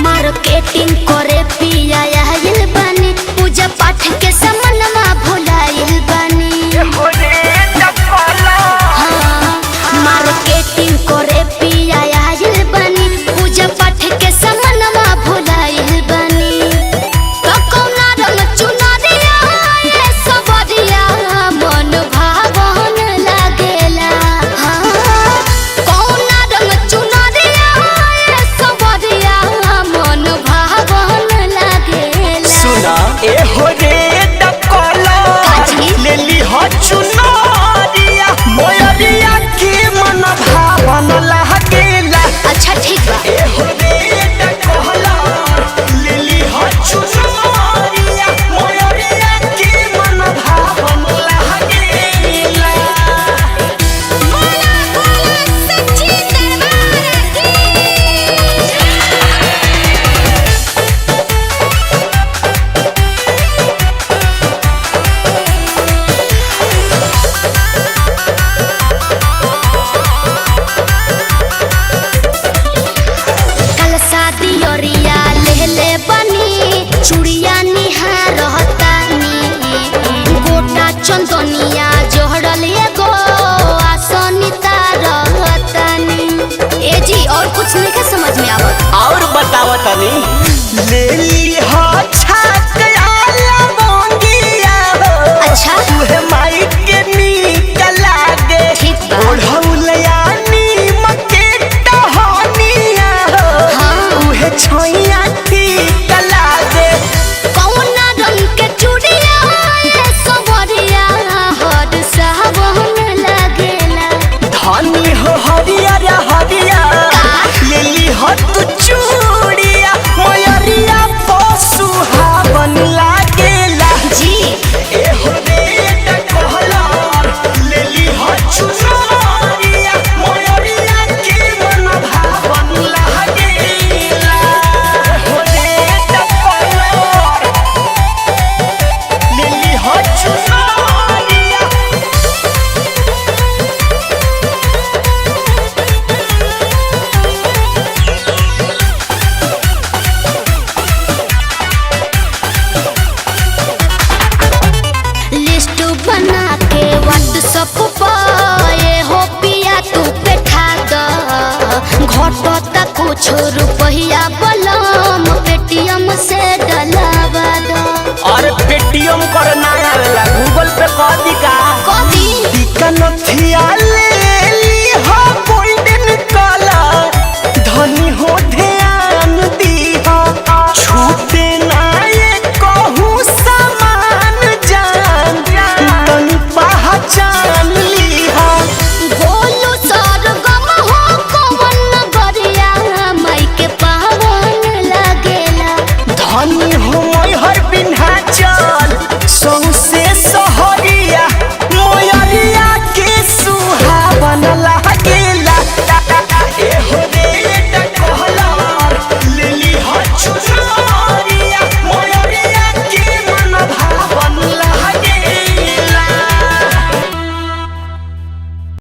Marketing करे पिया आइल बानी, पूजा पाठ के समनमा भुलाइल बानी। मार्केटिंग करे पिया आइल बानी, पूजा पाठ के समनमा भुलाइल बानी। तो कौना रंग चुनरिया ये सबरिया मन भावन लागेला। कौना रंग चुनरिया ये सबरिया मन भावन लागेला। सुना ए हो रे डकला लेली हो चुनरिया मोयरिया के मन भावन लागेला। अच्छा ठीक बा। ए हो रे डकला लेली हो चुनरिया मोयरिया के मन भावन लागेला। बोला बोला सच्ची दरबार की। कल शादी ओरिया ले बनी, चूड़िया निहारतानी, गोटा चंदनिया जोड़ल एगो आसनिता रहतानी। ए जी और कुछ नहीं के समझ में आवत। और बताओ तनी लेली हो छाकला बोंगिया हो। अच्छा। तुहे माई के नीक लागे। ठीक बा। ओढ़ौलया नीम के टहनिया हो। हाँ। तुहे छोइया ठीक लागे। कौना रंग के चूड़िया ये सबरिया हद सावन लागेला। धनी हो हरियर हरियर लेली हो तू चूड़िया मोयरिया पशु हावन लागेला। जी ए हो रे डकला लेली हो चुनरिया मोयरिया के मन भावन लागेला। हो रे डकला लेली हो चुनरिया। लिस्ट बना के व्हाट्सएप पर ये हो पिया तू बैठा द। घटता कुछ रुपया बलम पेटीएम से